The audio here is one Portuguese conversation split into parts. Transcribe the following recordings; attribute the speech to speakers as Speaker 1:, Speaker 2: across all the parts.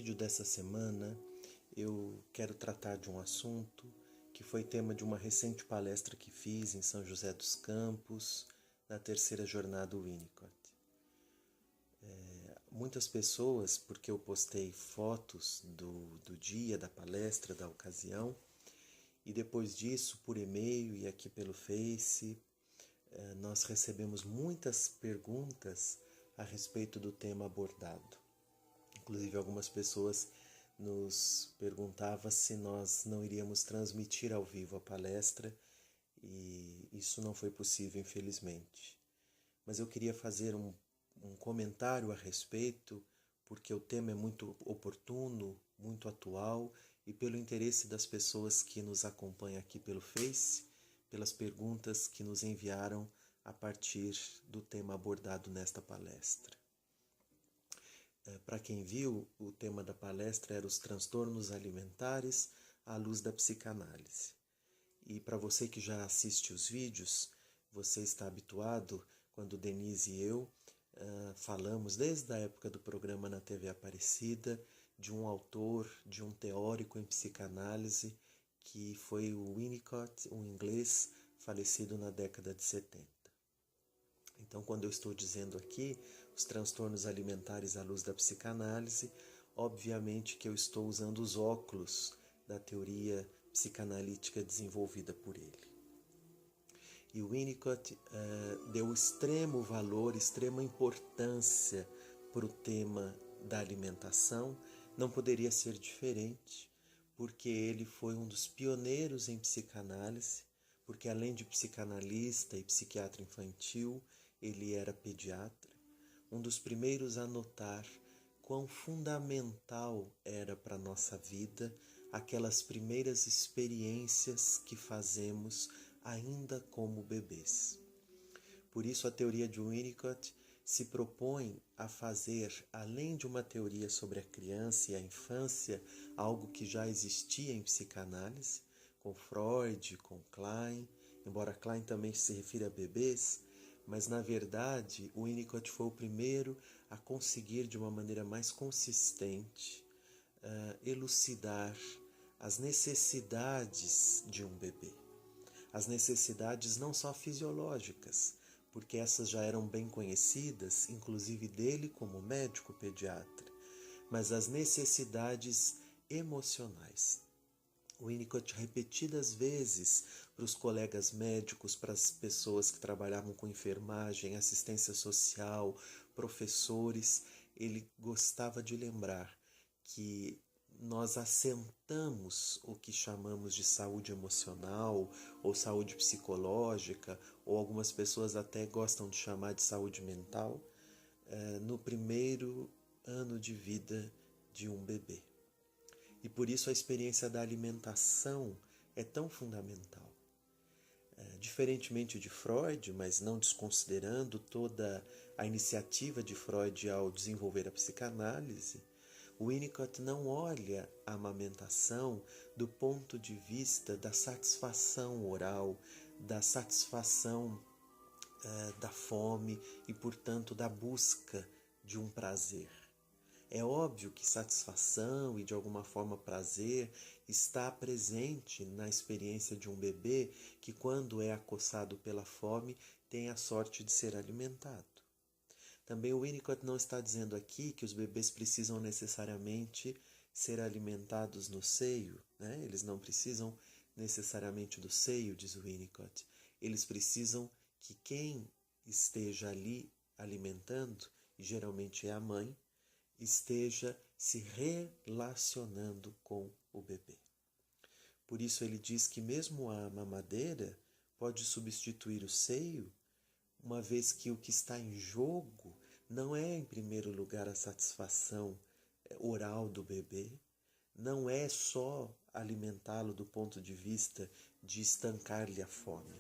Speaker 1: vídeo dessa semana eu quero tratar de um assunto que foi tema de uma recente palestra que fiz em São José dos Campos, na terceira jornada Winnicott. Muitas pessoas, porque eu postei fotos do dia, da palestra, da ocasião, e depois disso, por e-mail e aqui pelo Face, nós recebemos muitas perguntas a respeito do tema abordado. Inclusive, algumas pessoas nos perguntavam se nós não iríamos transmitir ao vivo a palestra, e isso não foi possível, infelizmente. Mas eu queria fazer um comentário a respeito, porque o tema é muito oportuno, muito atual, e pelo interesse das pessoas que nos acompanham aqui pelo Face, pelas perguntas que nos enviaram a partir do tema abordado nesta palestra. Para quem viu, o tema da palestra era os transtornos alimentares à luz da psicanálise. E para você que já assiste os vídeos, você está habituado quando Denise e eu falamos desde a época do programa na TV Aparecida de um autor, de um teórico em psicanálise que foi o Winnicott, um inglês falecido na década de 70. Então, quando eu estou dizendo aqui os transtornos alimentares à luz da psicanálise, obviamente que eu estou usando os óculos da teoria psicanalítica desenvolvida por ele. E o Winnicott deu extremo valor, extrema importância para o tema da alimentação. Não poderia ser diferente, porque ele foi um dos pioneiros em psicanálise, porque além de psicanalista e psiquiatra infantil, ele era pediatra, um dos primeiros a notar quão fundamental era para a nossa vida aquelas primeiras experiências que fazemos ainda como bebês. Por isso a teoria de Winnicott se propõe a fazer, além de uma teoria sobre a criança e a infância, algo que já existia em psicanálise, com Freud, com Klein, embora Klein também se refira a bebês, mas na verdade o Winnicott foi o primeiro a conseguir de uma maneira mais consistente elucidar as necessidades de um bebê. As necessidades não só fisiológicas, porque essas já eram bem conhecidas, inclusive dele como médico pediatra, mas as necessidades emocionais. O Winnicott repetidas vezes para os colegas médicos, para as pessoas que trabalhavam com enfermagem, assistência social, professores, ele gostava de lembrar que nós assentamos o que chamamos de saúde emocional ou saúde psicológica, ou algumas pessoas até gostam de chamar de saúde mental, no primeiro ano de vida de um bebê. E por isso a experiência da alimentação é tão fundamental. Diferentemente de Freud, mas não desconsiderando toda a iniciativa de Freud ao desenvolver a psicanálise, o Winnicott não olha a amamentação do ponto de vista da satisfação oral, da satisfação da fome e, portanto, da busca de um prazer. É óbvio que satisfação e, de alguma forma, prazer está presente na experiência de um bebê que, quando é acossado pela fome, tem a sorte de ser alimentado. Também o Winnicott não está dizendo aqui que os bebês precisam necessariamente ser alimentados no seio, né? Eles não precisam necessariamente do seio, diz o Winnicott. Eles precisam que quem esteja ali alimentando, e geralmente é a mãe, esteja se relacionando com o bebê. Por isso ele diz que mesmo a mamadeira pode substituir o seio, uma vez que o que está em jogo não é, em primeiro lugar, a satisfação oral do bebê, não é só alimentá-lo do ponto de vista de estancar-lhe a fome,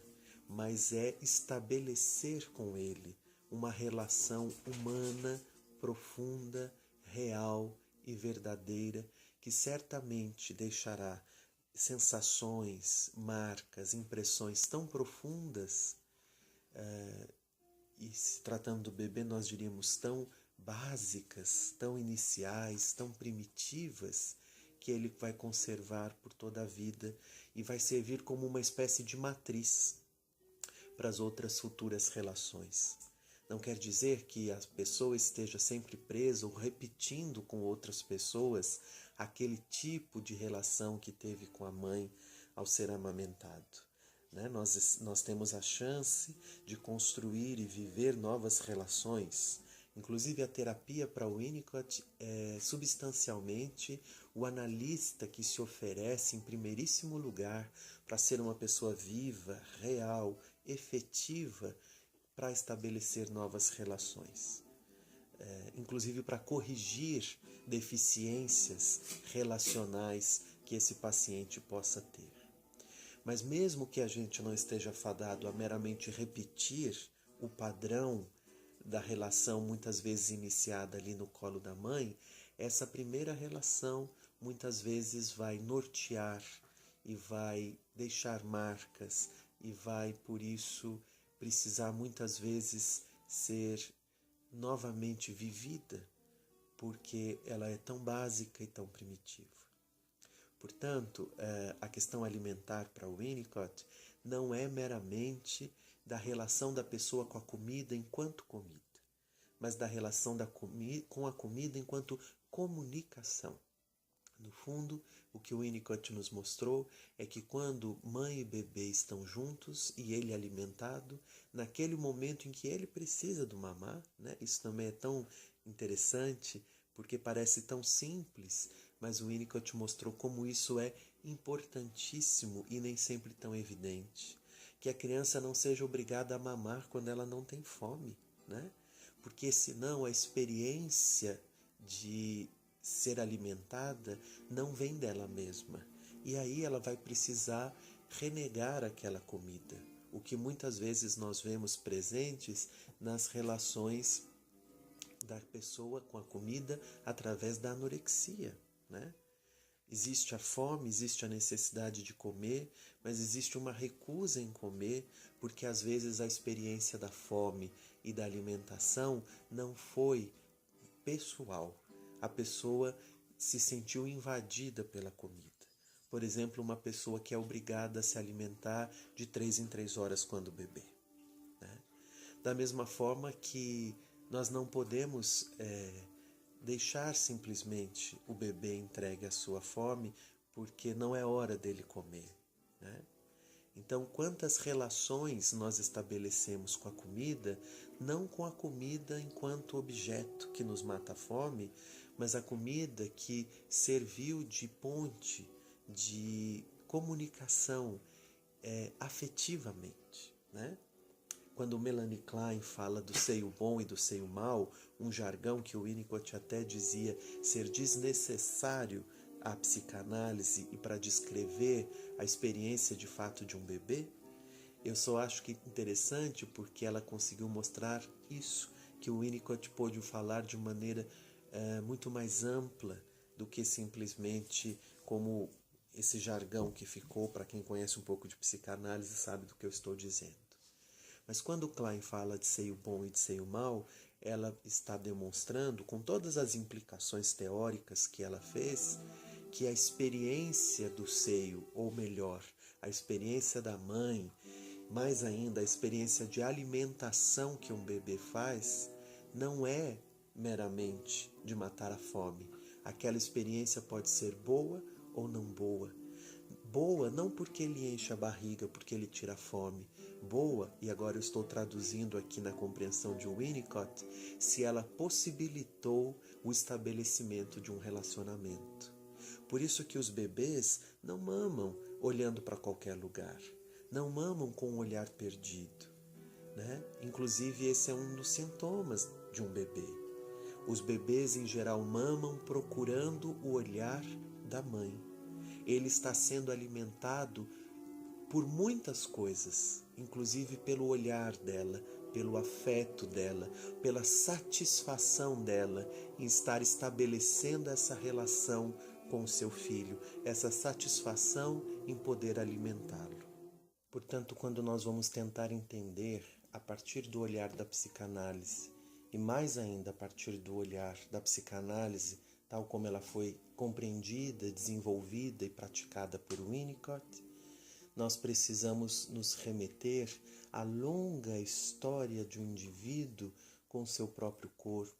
Speaker 1: mas é estabelecer com ele uma relação humana, profunda, real e verdadeira, que certamente deixará sensações, marcas, impressões tão profundas, e se tratando do bebê nós diríamos tão básicas, tão iniciais, tão primitivas, que ele vai conservar por toda a vida e vai servir como uma espécie de matriz para as outras futuras relações. Não quer dizer que a pessoa esteja sempre presa ou repetindo com outras pessoas aquele tipo de relação que teve com a mãe ao ser amamentado. Nós temos a chance de construir e viver novas relações. Inclusive a terapia para o Winnicott é substancialmente o analista que se oferece em primeiríssimo lugar para ser uma pessoa viva, real, efetiva, para estabelecer novas relações. Inclusive para corrigir deficiências relacionais que esse paciente possa ter. Mas mesmo que a gente não esteja fadado a meramente repetir o padrão da relação muitas vezes iniciada ali no colo da mãe, essa primeira relação muitas vezes vai nortear e vai deixar marcas e vai, por isso, precisar muitas vezes ser novamente vivida, porque ela é tão básica e tão primitiva. Portanto, a questão alimentar para Winnicott não é meramente da relação da pessoa com a comida enquanto comida, mas da relação com a comida enquanto comunicação. No fundo, o que o Winnicott nos mostrou é que quando mãe e bebê estão juntos e ele é alimentado, naquele momento em que ele precisa do mamar, isso também é tão interessante, porque parece tão simples, mas o Winnicott mostrou como isso é importantíssimo e nem sempre tão evidente. Que a criança não seja obrigada a mamar quando ela não tem fome, porque senão a experiência de ser alimentada não vem dela mesma. E aí ela vai precisar renegar aquela comida, o que muitas vezes nós vemos presentes nas relações da pessoa com a comida através da anorexia, Existe a fome, existe a necessidade de comer, mas existe uma recusa em comer, porque às vezes a experiência da fome e da alimentação não foi pessoal. A pessoa se sentiu invadida pela comida. Por exemplo, uma pessoa que é obrigada a se alimentar de 3 em 3 horas quando bebê. Da mesma forma que nós não podemos deixar simplesmente o bebê entregue à sua fome, porque não é hora dele comer. Então, quantas relações nós estabelecemos com a comida, não com a comida enquanto objeto que nos mata a fome, mas a comida que serviu de ponte, de comunicação afetivamente, Quando Melanie Klein fala do seio bom e do seio mau, um jargão que o Winnicott até dizia ser desnecessário à psicanálise e para descrever a experiência de fato de um bebê, eu só acho que interessante porque ela conseguiu mostrar isso, que o Winnicott pôde falar de maneira muito mais ampla do que simplesmente como esse jargão que ficou, para quem conhece um pouco de psicanálise sabe do que eu estou dizendo. Mas quando Klein fala de seio bom e de seio mau, ela está demonstrando, com todas as implicações teóricas que ela fez, que a experiência do seio, ou melhor, a experiência da mãe, mais ainda a experiência de alimentação que um bebê faz, não é meramente de matar a fome. Aquela experiência pode ser boa ou não boa. Boa não porque ele enche a barriga, porque ele tira a fome. Boa, e agora eu estou traduzindo aqui na compreensão de Winnicott, se ela possibilitou o estabelecimento de um relacionamento. Por isso que os bebês não mamam olhando para qualquer lugar, não mamam com um olhar perdido, Inclusive esse é um dos sintomas de um bebê. Os bebês em geral mamam procurando o olhar da mãe. Ele está sendo alimentado por muitas coisas, inclusive pelo olhar dela, pelo afeto dela, pela satisfação dela em estar estabelecendo essa relação com seu filho, essa satisfação em poder alimentá-lo. Portanto, quando nós vamos tentar entender, a partir do olhar da psicanálise, e mais ainda a partir do olhar da psicanálise, tal como ela foi compreendida, desenvolvida e praticada por Winnicott, nós precisamos nos remeter à longa história de um indivíduo com seu próprio corpo,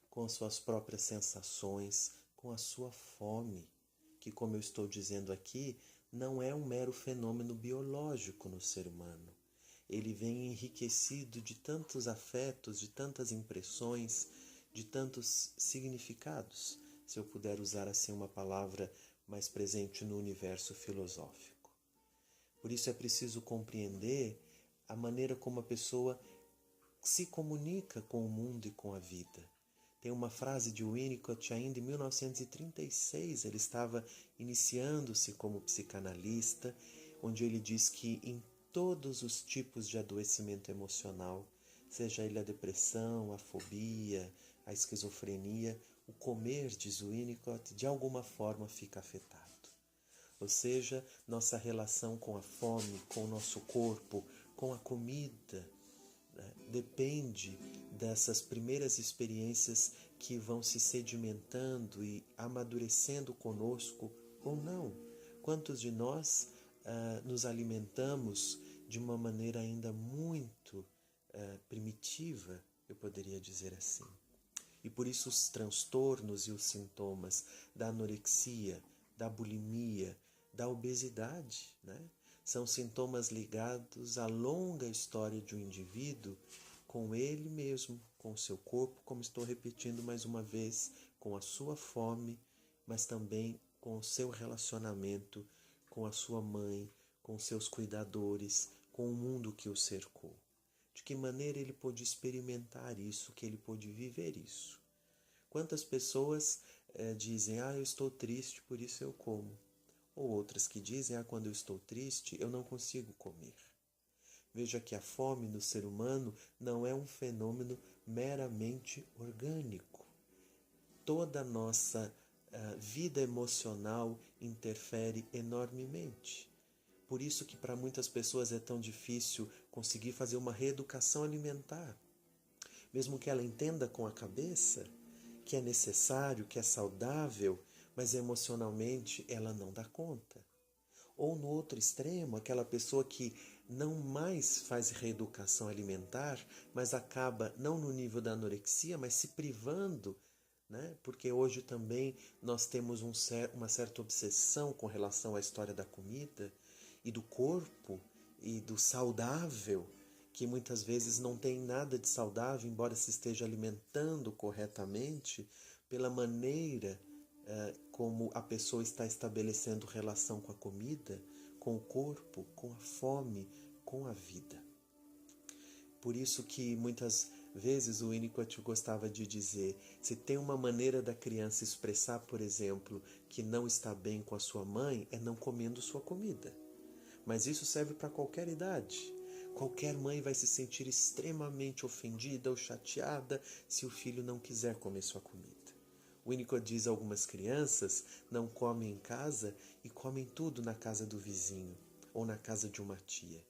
Speaker 1: com suas próprias sensações, com a sua fome, que, como eu estou dizendo aqui, não é um mero fenômeno biológico no ser humano. Ele vem enriquecido de tantos afetos, de tantas impressões, de tantos significados, se eu puder usar assim uma palavra mais presente no universo filosófico. Por isso é preciso compreender a maneira como a pessoa se comunica com o mundo e com a vida. Tem uma frase de Winnicott ainda em 1936, ele estava iniciando-se como psicanalista, onde ele diz que em todos os tipos de adoecimento emocional, seja ele a depressão, a fobia, a esquizofrenia, o comer, diz Winnicott, de alguma forma fica afetado. Ou seja, nossa relação com a fome, com o nosso corpo, com a comida, depende dessas primeiras experiências que vão se sedimentando e amadurecendo conosco ou não. Quantos de nós nos alimentamos de uma maneira ainda muito primitiva, eu poderia dizer assim. E por isso os transtornos e os sintomas da anorexia, da bulimia, da obesidade, né? São sintomas ligados à longa história de um indivíduo com ele mesmo, com o seu corpo, como estou repetindo mais uma vez, com a sua fome, mas também com o seu relacionamento com a sua mãe, com seus cuidadores, com o mundo que o cercou. De que maneira ele pôde experimentar isso, que ele pôde viver isso. Quantas pessoas dizem, eu estou triste, por isso eu como. Ou outras que dizem, quando eu estou triste, eu não consigo comer. Veja que a fome no ser humano não é um fenômeno meramente orgânico. Toda a nossa vida emocional interfere enormemente. Por isso que para muitas pessoas é tão difícil conseguir fazer uma reeducação alimentar. Mesmo que ela entenda com a cabeça que é necessário, que é saudável, mas emocionalmente ela não dá conta. Ou no outro extremo, aquela pessoa que não mais faz reeducação alimentar, mas acaba não no nível da anorexia, mas se privando, né? Porque hoje também nós temos uma certa obsessão com relação à história da comida e do corpo e do saudável, que muitas vezes não tem nada de saudável, embora se esteja alimentando corretamente, pela maneira como a pessoa está estabelecendo relação com a comida, com o corpo, com a fome, com a vida. Por isso que muitas vezes o Winnicott gostava de dizer, se tem uma maneira da criança expressar, por exemplo, que não está bem com a sua mãe, é não comendo sua comida. Mas isso serve para qualquer idade. Qualquer mãe vai se sentir extremamente ofendida ou chateada se o filho não quiser comer sua comida. Winnicott diz a algumas crianças não comem em casa e comem tudo na casa do vizinho ou na casa de uma tia.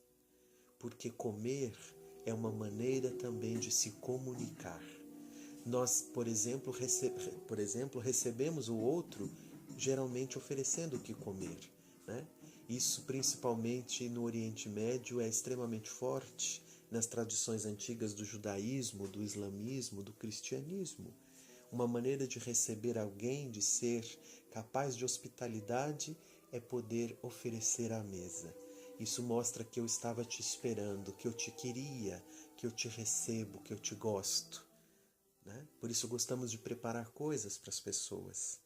Speaker 1: Porque comer é uma maneira também de se comunicar. Nós, por exemplo, recebemos o outro geralmente oferecendo o que comer, né? Isso, principalmente no Oriente Médio, é extremamente forte nas tradições antigas do judaísmo, do islamismo, do cristianismo. Uma maneira de receber alguém, de ser capaz de hospitalidade, é poder oferecer à mesa. Isso mostra que eu estava te esperando, que eu te queria, que eu te recebo, que eu te gosto, né? Por isso gostamos de preparar coisas para as pessoas.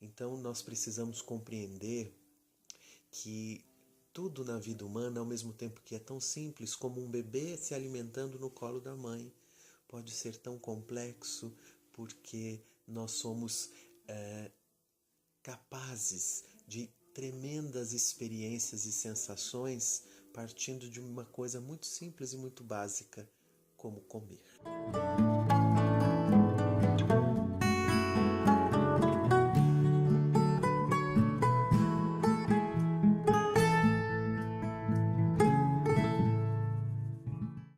Speaker 1: Então nós precisamos compreender que tudo na vida humana, ao mesmo tempo que é tão simples como um bebê se alimentando no colo da mãe, pode ser tão complexo porque nós somos capazes de tremendas experiências e sensações partindo de uma coisa muito simples e muito básica, como comer.